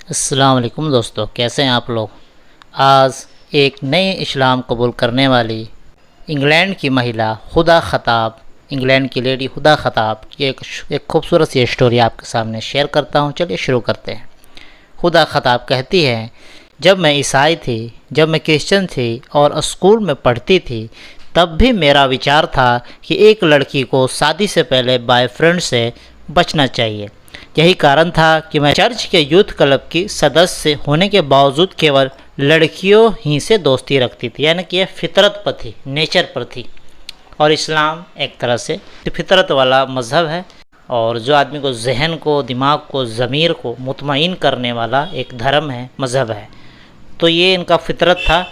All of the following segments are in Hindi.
अस्सलाम वालेकुम दोस्तों, कैसे हैं आप लोग। आज एक नए इस्लाम कबूल करने वाली इंग्लैंड की महिला हुदा ख़ताब, इंग्लैंड की लेडी हुदा ख़ताब की एक खूबसूरत सी स्टोरी आपके सामने शेयर करता हूं। चलिए शुरू करते हैं। हुदा ख़ताब कहती है, जब मैं ईसाई थी, जब मैं क्रिश्चियन थी और स्कूल में पढ़ती थी, तब भी मेरा विचार था कि एक लड़की को शादी से पहले बॉयफ्रेंड से बचना चाहिए। यही कारण था कि मैं चर्च के यूथ क्लब की सदस्य होने के बावजूद केवल लड़कियों ही से दोस्ती रखती थी, यानी कि यह फितरत पर थी, नेचर पर थी। और इस्लाम एक तरह से फितरत वाला मज़हब है और जो आदमी को जहन को, दिमाग को, ज़मीर को मुतमईन करने वाला एक धर्म है, मज़हब है। तो ये इनका फितरत था।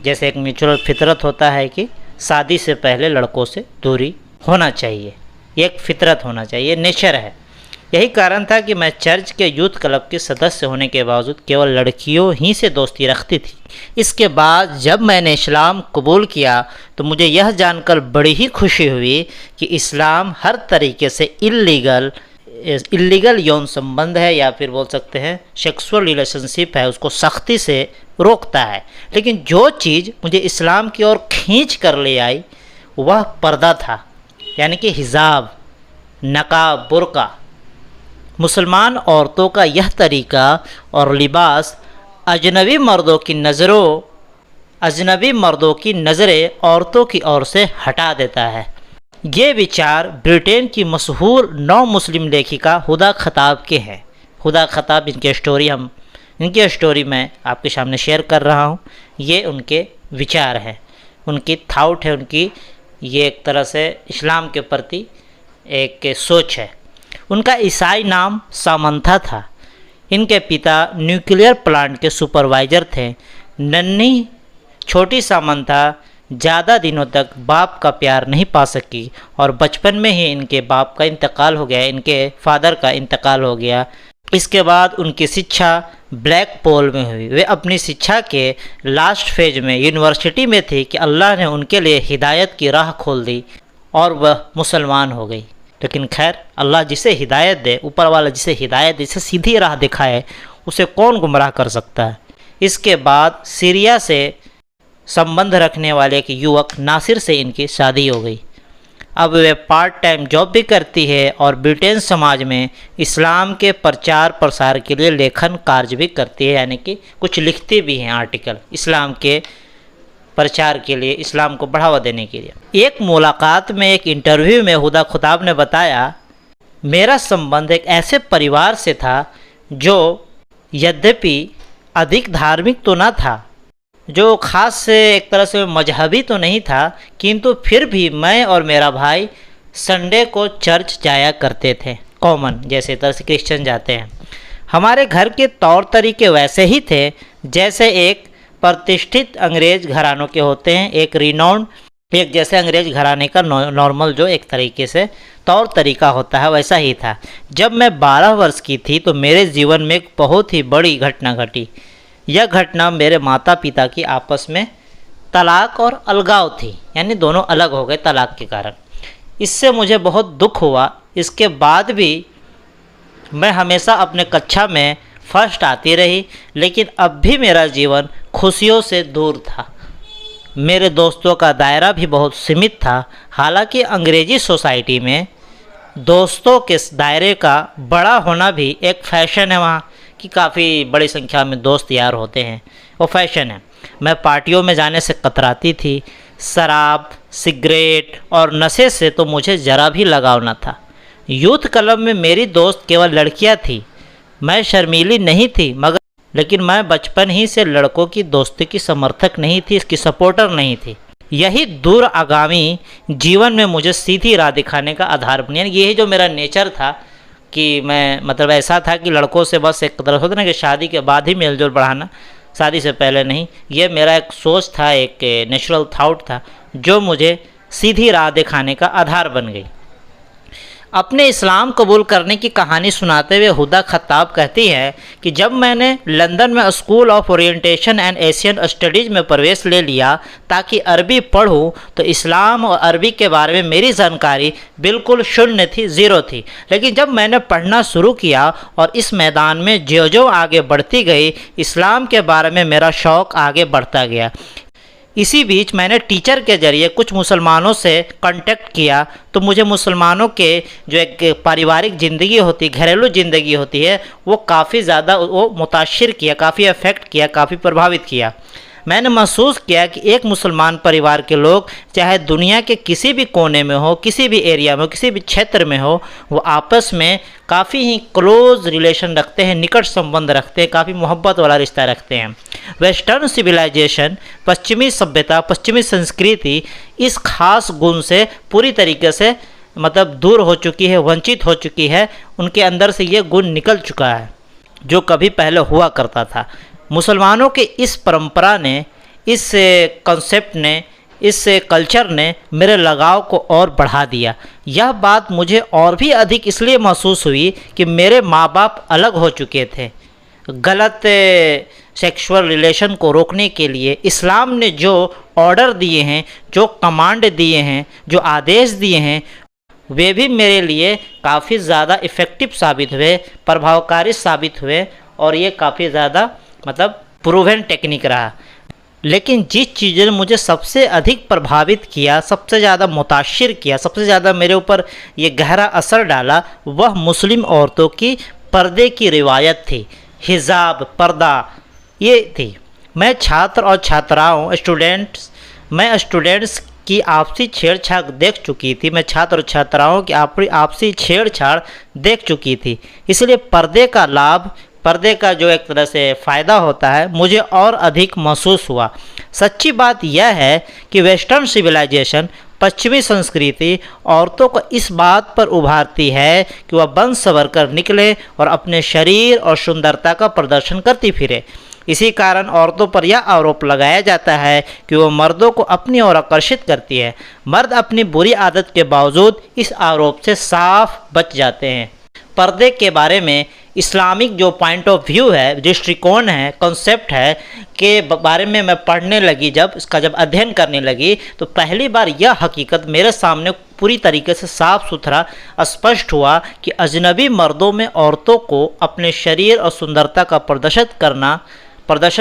जैसे एक नेचुरल फितरत होता है कि शादी से पहले लड़कों से दूरी होना चाहिए, ये एक फितरत होना चाहिए, नेचर है। यही कारण था कि मैं चर्च के यूथ क्लब के सदस्य होने के बावजूद केवल लड़कियों ही से दोस्ती रखती थी। इसके बाद जब मैंने इस्लाम कबूल किया तो मुझे यह जानकर बड़ी ही खुशी हुई कि इस्लाम हर तरीके से इल्लीगल यौन संबंध है, या फिर बोल सकते हैं सेक्सुअल रिलेशनशिप है, उसको सख्ती से रोकता है। लेकिन जो चीज़ मुझे इस्लाम की ओर खींच कर ले आई वह पर्दा था, यानी कि हिजाब, नकाब, बुर्का। मुसलमान औरतों का यह तरीका और लिबास अजनबी मर्दों की नज़रें औरतों की ओर से हटा देता है। ये विचार ब्रिटेन की मशहूर नौ मुस्लिम लेखिका हुदा ख़ताब के हैं। हुदा ख़ताब, इनकी स्टोरी मैं आपके सामने शेयर कर रहा हूँ। ये उनके विचार हैं, उनकी थाउट है, उनकी ये एक तरह से इस्लाम के प्रति एक सोच है। उनका ईसाई नाम सामंथा था। इनके पिता न्यूक्लियर प्लांट के सुपरवाइज़र थे। नन्ही छोटी सामंथा ज़्यादा दिनों तक बाप का प्यार नहीं पा सकी और बचपन में ही इनके बाप का इंतकाल हो गया, इनके फादर का इंतकाल हो गया। इसके बाद उनकी शिक्षा ब्लैक पोल में हुई। वे अपनी शिक्षा के लास्ट फेज में यूनिवर्सिटी में थी कि अल्लाह ने उनके लिए हिदायत की राह खोल दी और वह मुसलमान हो गई। लेकिन खैर, अल्लाह जिसे हिदायत दे, ऊपर वाला जिसे हिदायत दे, जिसे सीधी राह दिखाए, उसे कौन गुमराह कर सकता है। इसके बाद सीरिया से संबंध रखने वाले एक युवक नासिर से इनकी शादी हो गई। अब वे पार्ट टाइम जॉब भी करती है और ब्रिटेन समाज में इस्लाम के प्रचार प्रसार के लिए लेखन कार्य भी करती है, यानी कि कुछ लिखती भी हैं आर्टिकल इस्लाम के प्रचार के लिए, इस्लाम को बढ़ावा देने के लिए। एक मुलाकात में, एक इंटरव्यू में हुदा ख़ताब ने बताया, मेरा संबंध एक ऐसे परिवार से था जो यद्यपि अधिक धार्मिक तो ना था, जो ख़ास से एक तरह से मजहबी तो नहीं था, किंतु फिर भी मैं और मेरा भाई संडे को चर्च जाया करते थे, कॉमन जैसे तरह से क्रिश्चियन जाते हैं। हमारे घर के तौर तरीके वैसे ही थे जैसे एक प्रतिष्ठित अंग्रेज घरानों के होते हैं। एक जैसे अंग्रेज घराने का नॉर्मल जो एक तरीके से तौर तरीका होता है, वैसा ही था। जब मैं 12 वर्ष की थी तो मेरे जीवन में एक बहुत ही बड़ी घटना घटी। यह घटना मेरे माता पिता की आपस में तलाक और अलगाव थी, यानी दोनों अलग हो गए तलाक के कारण। इससे मुझे बहुत दुख हुआ। इसके बाद भी मैं हमेशा अपने कक्षा में फर्स्ट आती रही, लेकिन अब भी मेरा जीवन खुशियों से दूर था। मेरे दोस्तों का दायरा भी बहुत सीमित था। हालांकि अंग्रेजी सोसाइटी में दोस्तों के दायरे का बड़ा होना भी एक फ़ैशन है, वहाँ कि काफ़ी बड़ी संख्या में दोस्त यार होते हैं, वो फैशन है। मैं पार्टियों में जाने से कतराती थी। शराब, सिगरेट और नशे से तो मुझे ज़रा भी लगाव न था। यूथ क्लब में मेरी दोस्त केवल लड़कियां थी। मैं शर्मीली नहीं थी, लेकिन मैं बचपन ही से लड़कों की दोस्ती की समर्थक नहीं थी, इसकी सपोर्टर नहीं थी। यही दूर आगामी जीवन में मुझे सीधी राह दिखाने का आधार बनी। यही जो मेरा नेचर था कि मैं मतलब ऐसा था कि लड़कों से बस एक तरह होता ना कि शादी के बाद ही मेलजोल बढ़ाना, शादी से पहले नहीं। ये मेरा एक सोच था, एक नेचुरल थाउट था जो मुझे सीधी राह दिखाने का आधार बन गई। अपने इस्लाम कबूल करने की कहानी सुनाते हुए हुदा खत्ताब कहती है कि जब मैंने लंदन में school of orientation and Asian studies में प्रवेश ले लिया ताकि अरबी पढ़ूं, तो इस्लाम और अरबी के बारे में मेरी जानकारी बिल्कुल शून्य थी, ज़ीरो थी। लेकिन जब मैंने पढ़ना शुरू किया और इस मैदान में ज्यों ज्यों आगे बढ़ती गई, इस्लाम के बारे में मेरा शौक़ आगे बढ़ता गया। इसी बीच मैंने टीचर के ज़रिए कुछ मुसलमानों से कांटेक्ट किया, तो मुझे मुसलमानों के जो एक पारिवारिक ज़िंदगी होती, घरेलू ज़िंदगी होती है, वो काफ़ी ज़्यादा वो मुताशिर किया, काफ़ी अफेक्ट किया, काफ़ी प्रभावित किया। मैंने महसूस किया कि एक मुसलमान परिवार के लोग चाहे दुनिया के किसी भी कोने में हो, किसी भी एरिया में हो, किसी भी क्षेत्र में हो, वो आपस में काफ़ी ही क्लोज़ रिलेशन रखते हैं, निकट संबंध रखते हैं, काफ़ी मोहब्बत वाला रिश्ता रखते हैं। वेस्टर्न सिविलाइजेशन, पश्चिमी सभ्यता, पश्चिमी संस्कृति इस खास गुण से पूरी तरीके से मतलब दूर हो चुकी है, वंचित हो चुकी है। उनके अंदर से ये गुण निकल चुका है जो कभी पहले हुआ करता था। मुसलमानों के इस परंपरा ने, इस कॉन्सेप्ट ने, इस कल्चर ने मेरे लगाव को और बढ़ा दिया। यह बात मुझे और भी अधिक इसलिए महसूस हुई कि मेरे माँ बाप अलग हो चुके थे। गलत सेक्सुअल रिलेशन को रोकने के लिए इस्लाम ने जो ऑर्डर दिए हैं, जो कमांड दिए हैं, जो आदेश दिए हैं, वे भी मेरे लिए काफ़ी ज़्यादा इफ़ेक्टिव साबित हुए, प्रभावकारी साबित हुए और ये काफ़ी ज़्यादा मतलब प्रूवन टेक्निक रहा। लेकिन जिस चीज़ ने मुझे सबसे अधिक प्रभावित किया, सबसे ज़्यादा मुताशिर किया, सबसे ज़्यादा मेरे ऊपर ये गहरा असर डाला, वह मुस्लिम औरतों की पर्दे की रिवायत थी। हिजाब, पर्दा ये थी। मैं छात्र और छात्राओं स्टूडेंट्स की आपसी छेड़छाड़ देख चुकी थी। मैं छात्र और छात्राओं की आपसी छेड़छाड़ देख चुकी थी। इसलिए पर्दे का लाभ, पर्दे का जो एक तरह से फ़ायदा होता है, मुझे और अधिक महसूस हुआ। सच्ची बात यह है कि वेस्टर्न सिविलाइजेशन, पश्चिमी संस्कृति औरतों को इस बात पर उभारती है कि वह बन संवर कर निकले और अपने शरीर और सुंदरता का प्रदर्शन करती फिरे। इसी कारण औरतों पर यह आरोप लगाया जाता है कि वह मर्दों को अपनी ओर आकर्षित करती है। मर्द अपनी बुरी आदत के बावजूद इस आरोप से साफ बच जाते हैं। पर्दे के बारे में इस्लामिक जो पॉइंट ऑफ व्यू है, दृष्टिकोण है, कॉन्सेप्ट है के बारे में मैं पढ़ने लगी, जब अध्ययन करने लगी, तो पहली बार यह हकीकत मेरे सामने पूरी तरीके से साफ सुथरा स्पष्ट हुआ कि अजनबी मर्दों में औरतों को अपने शरीर और सुंदरता का प्रदर्शन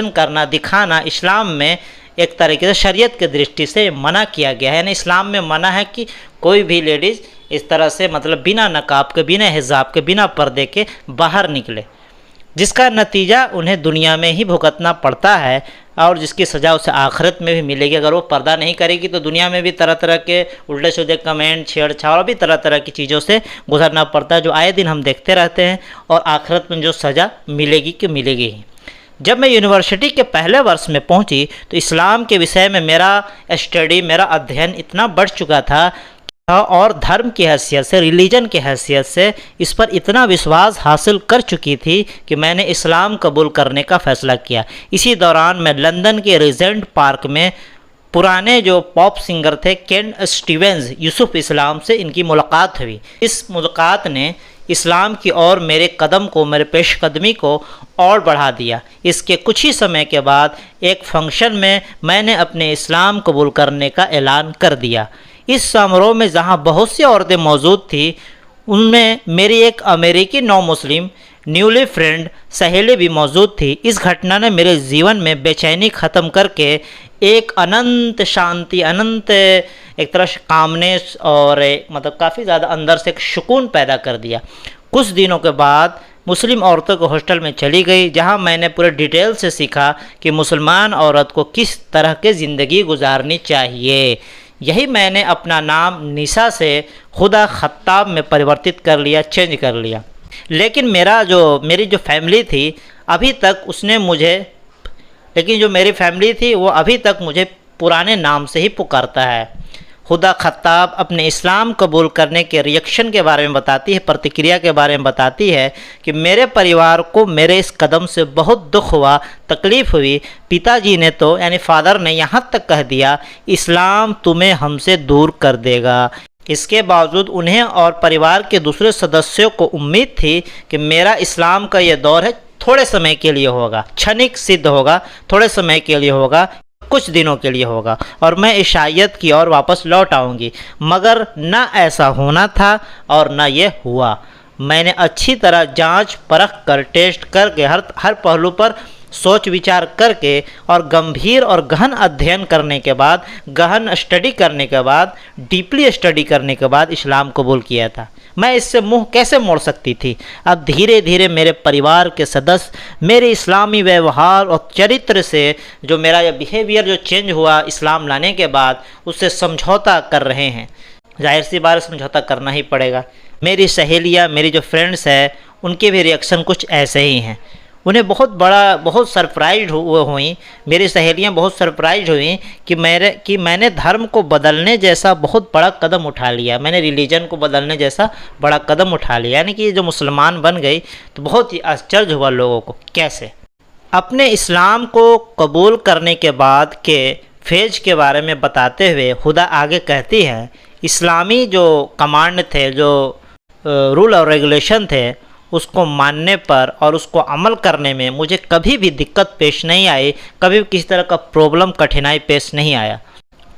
करना, दिखाना इस्लाम में एक तरीके से शरीयत के दृष्टि से मना किया गया है। यानी इस्लाम में मना है कि कोई भी लेडीज़ इस तरह से मतलब बिना नकाब के, बिना हिजाब के, बिना पर्दे के बाहर निकले, जिसका नतीजा उन्हें दुनिया में ही भुगतना पड़ता है और जिसकी सज़ा उसे आखिरत में भी मिलेगी। अगर वो पर्दा नहीं करेगी तो दुनिया में भी तरह तरह के उल्टे सीधे कमेंट, छेड़छाड़ और भी तरह तरह की चीज़ों से गुजरना पड़ता है, जो आए दिन हम देखते रहते हैं, और आखिरत में जो सज़ा मिलेगी कि मिलेगी ही। जब मैं यूनिवर्सिटी के पहले वर्ष में पहुंची तो इस्लाम के विषय में मेरा अध्ययन इतना बढ़ चुका था और धर्म की हैसियत से, रिलीजन की हैसियत से इस पर इतना विश्वास हासिल कर चुकी थी कि मैंने इस्लाम कबूल करने का फ़ैसला किया। इसी दौरान मैं लंदन के रिजेंट पार्क में पुराने जो पॉप सिंगर थे केन स्टीवेंस, यूसुफ इस्लाम से इनकी मुलाकात हुई। इस मुलाकात ने इस्लाम की ओर मेरे पेशकदमी को और बढ़ा दिया। इसके कुछ ही समय के बाद एक फंक्शन में मैंने अपने इस्लाम कबूल करने का ऐलान कर दिया। इस समारोह में जहां बहुत सी औरतें मौजूद थी, उनमें मेरी एक अमेरिकी नौ मुस्लिम न्यूली फ्रेंड सहेली भी मौजूद थी। इस घटना ने मेरे जीवन में बेचैनी ख़त्म करके एक अनंत शांति, अनंत एक तरह से कामनेस और मतलब काफ़ी ज़्यादा अंदर से एक सुकून पैदा कर दिया। कुछ दिनों के बाद मुस्लिम औरतों को हॉस्टल में चली गई, जहां मैंने पूरे डिटेल से सीखा कि मुसलमान औरत को किस तरह की ज़िंदगी गुजारनी चाहिए। यही मैंने अपना नाम निशा से हुदा खत्ताब में परिवर्तित कर लिया, चेंज कर लिया। लेकिन मेरी जो फैमिली थी वो अभी तक मुझे पुराने नाम से ही पुकारता है। हुदा खत्ताब अपने इस्लाम कबूल करने के रिएक्शन के बारे में बताती है, प्रतिक्रिया के बारे में बताती है कि मेरे परिवार को मेरे इस कदम से बहुत दुख हुआ, तकलीफ़ हुई। पिताजी ने तो यानी फादर ने यहाँ तक कह दिया, इस्लाम तुम्हें हमसे दूर कर देगा। इसके बावजूद उन्हें और परिवार के दूसरे सदस्यों को उम्मीद थी कि मेरा इस्लाम का यह दौर है थोड़े समय के लिए होगा, क्षणिक सिद्ध होगा, थोड़े समय के लिए होगा, कुछ दिनों के लिए होगा और मैं ईसाईयत की ओर वापस लौट आऊँगी। मगर न ऐसा होना था और न ये हुआ। मैंने अच्छी तरह जांच परख कर, टेस्ट करके, हर पहलू पर सोच विचार करके और गंभीर और गहन अध्ययन करने के बाद, गहन स्टडी करने के बाद, डीपली स्टडी करने के बाद इस्लाम कबूल किया था। मैं इससे मुंह कैसे मोड़ सकती थी। अब धीरे धीरे मेरे परिवार के सदस्य मेरे इस्लामी व्यवहार और चरित्र से, जो मेरा यह बिहेवियर जो चेंज हुआ इस्लाम लाने के बाद, उससे समझौता कर रहे हैं। जाहिर सी बात, समझौता करना ही पड़ेगा। मेरी सहेलियाँ, मेरी जो फ्रेंड्स हैं, उनके भी रिएक्शन कुछ ऐसे ही हैं। उन्हें बहुत सरप्राइज हुई, मेरी सहेलियां बहुत सरप्राइज हुई कि मैंने धर्म को बदलने जैसा बहुत बड़ा कदम उठा लिया, मैंने रिलीजन को बदलने जैसा बड़ा कदम उठा लिया। यानी कि जो मुसलमान बन गई तो बहुत ही आश्चर्य हुआ लोगों को। कैसे? अपने इस्लाम को कबूल करने के बाद के फेज के बारे में बताते हुए खुदा आगे कहती है, इस्लामी जो कमांड थे, जो रूल और रेगुलेशन थे, उसको मानने पर और उसको अमल करने में मुझे कभी भी दिक्कत पेश नहीं आई, कभी भी किसी तरह का प्रॉब्लम, कठिनाई पेश नहीं आया।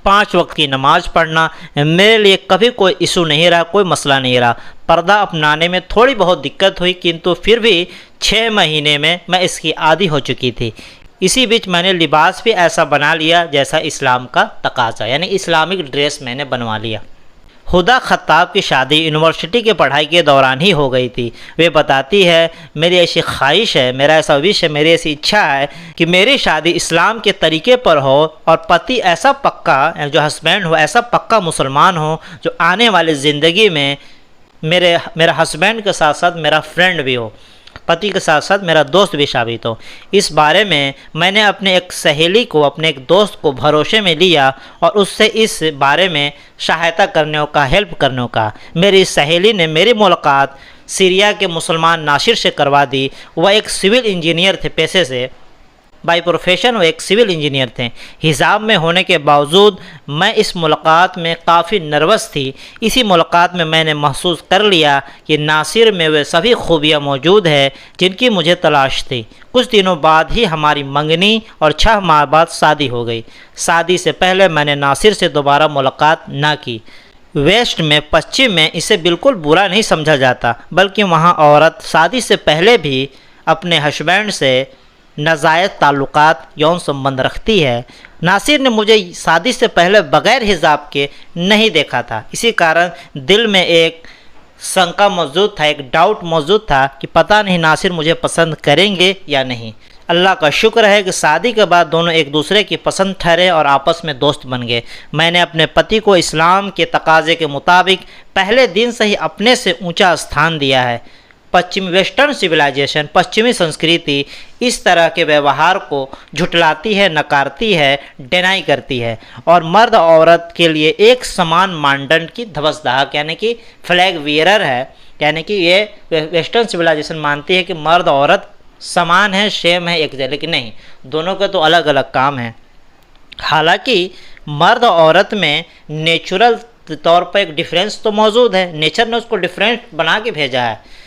5 वक्त की नमाज़ पढ़ना मेरे लिए कभी कोई इशू नहीं रहा, कोई मसला नहीं रहा। पर्दा अपनाने में थोड़ी बहुत दिक्कत हुई, किंतु फिर भी 6 महीने में मैं इसकी आदी हो चुकी थी। इसी बीच मैंने लिबास भी ऐसा बना लिया जैसा इस्लाम का तकाजा, यानी इस्लामिक ड्रेस मैंने बनवा लिया। हुदा खत्ताब की शादी यूनिवर्सिटी की पढ़ाई के दौरान ही हो गई थी। वे बताती है, मेरी ऐसी ख्वाहिश है, मेरा ऐसा विश है, मेरी ऐसी इच्छा है कि मेरी शादी इस्लाम के तरीके पर हो और पति ऐसा पक्का, जो हस्बैंड हो, ऐसा पक्का मुसलमान हो जो आने वाली ज़िंदगी में मेरा हस्बैंड के साथ साथ मेरा फ्रेंड भी हो, पति के साथ साथ मेरा दोस्त भी साबित हो। इस बारे में मैंने अपने एक सहेली को, अपने एक दोस्त को भरोसे में लिया और उससे इस बारे में सहायता करने का, हेल्प करने का। मेरी सहेली ने मेरी मुलाकात सीरिया के मुसलमान नासिर से करवा दी। वह एक सिविल इंजीनियर थे पेशे से, बाय प्रोफेशन वो एक सिविल इंजीनियर थे। हिजाब में होने के बावजूद मैं इस मुलाकात में काफ़ी नर्वस थी। इसी मुलाकात में मैंने महसूस कर लिया कि नासिर में वे सभी खूबियाँ मौजूद है जिनकी मुझे तलाश थी। कुछ दिनों बाद ही हमारी मंगनी और 6 माह बाद शादी हो गई। शादी से पहले मैंने नासिर से दोबारा मुलाकात ना की। वेस्ट में, पश्चिम में इसे बिल्कुल बुरा नहीं समझा जाता, बल्कि वहाँ औरत शादी से पहले भी अपने हस्बैंड से नाजायज़ ताल्लुकात, यौन संबंध रखती है। नासिर ने मुझे शादी से पहले बग़ैर हिजाब के नहीं देखा था। इसी कारण दिल में एक शंका मौजूद था, एक डाउट मौजूद था कि पता नहीं नासिर मुझे पसंद करेंगे या नहीं। अल्लाह का शुक्र है कि शादी के बाद दोनों एक दूसरे की पसंद ठहरे और आपस में दोस्त बन गए। मैंने अपने पति को इस्लाम के तकाजे के मुताबिक पहले दिन से ही अपने से ऊंचा स्थान दिया है। पश्चिमी वेस्टर्न सिविलाइजेशन, पश्चिमी संस्कृति इस तरह के व्यवहार को झुटलाती है, नकारती है, डिनाई करती है और मर्द औरत के लिए एक समान मानदंड की ध्वजदाहक, यानी कि फ्लैग वियरर है। यानी कि ये वेस्टर्न सिविलाइजेशन मानती है कि मर्द औरत समान है, सेम है, एक जैसे, लेकिन नहीं, दोनों के तो अलग अलग काम हैं। हालांकि मर्द औरत में नेचुरल तौर पर एक डिफरेंस तो मौजूद है, नेचर ने उसको डिफरेंट बना के भेजा है।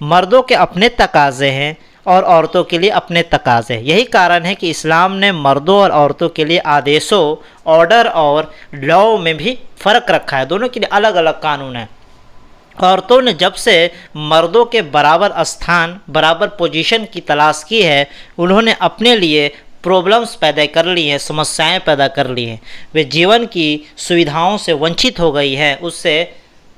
मर्दों के अपने तकाज़े हैं और औरतों के लिए अपने तकाज़े। यही कारण है कि इस्लाम ने मर्दों और औरतों के लिए आदेशों, ऑर्डर और लॉ में भी फ़र्क रखा है। दोनों के लिए अलग अलग कानून हैं। औरतों ने जब से मर्दों के बराबर स्थान, बराबर पोजीशन की तलाश की है, उन्होंने अपने लिए प्रॉब्लम्स पैदा कर ली हैं, समस्याएं पैदा कर ली हैं। वे जीवन की सुविधाओं से वंचित हो गई हैं, उससे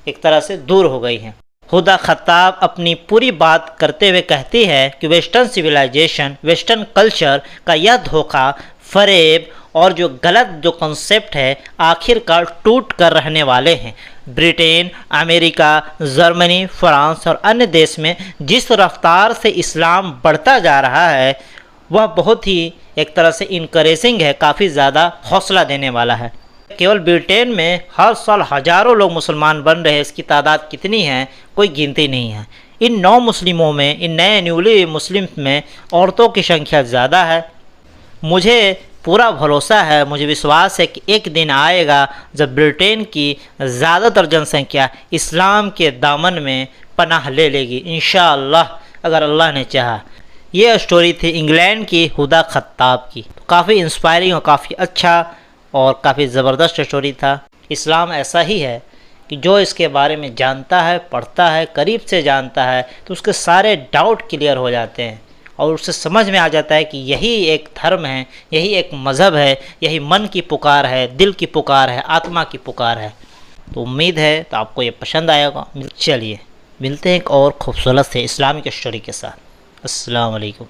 एक तरह से दूर हो गई हैं। हुदा खत्ताब अपनी पूरी बात करते हुए कहती है कि वेस्टर्न सिविलाइजेशन, वेस्टर्न कल्चर का यह धोखा, फरेब और जो गलत जो कॉन्सेप्ट है, आखिरकार टूट कर रहने वाले हैं। ब्रिटेन, अमेरिका, जर्मनी, फ्रांस और अन्य देश में जिस रफ्तार से इस्लाम बढ़ता जा रहा है, वह बहुत ही एक तरह से इनकरेजिंग है, काफ़ी ज़्यादा हौसला देने वाला है। केवल ब्रिटेन में हर साल हज़ारों लोग मुसलमान बन रहे हैं। इसकी तादाद कितनी है, कोई गिनती नहीं है। इन नौ मुस्लिमों में, इन नए न्यूली मुस्लिम में औरतों की संख्या ज़्यादा है। मुझे पूरा भरोसा है, मुझे विश्वास है कि एक दिन आएगा जब ब्रिटेन की ज़्यादातर जनसंख्या इस्लाम के दामन में पनाह ले लेगी, इंशाअल्लाह, अगर अल्लाह ने चाहा। ये स्टोरी थी इंग्लैंड की हुदा खत्ताब की। तो काफ़ी इंस्पायरिंग और काफ़ी अच्छा और काफ़ी ज़बरदस्त स्टोरी था। इस्लाम ऐसा ही है कि जो इसके बारे में जानता है, पढ़ता है, करीब से जानता है, तो उसके सारे डाउट क्लियर हो जाते हैं और उससे समझ में आ जाता है कि यही एक धर्म है, यही एक मज़हब है, यही मन की पुकार है, दिल की पुकार है, आत्मा की पुकार है। तो उम्मीद है तो आपको ये पसंद आएगा। चलिए मिलते हैं एक और खूबसूरत से इस्लामिक स्टोरी के साथ। अस्सलाम वालेकुम।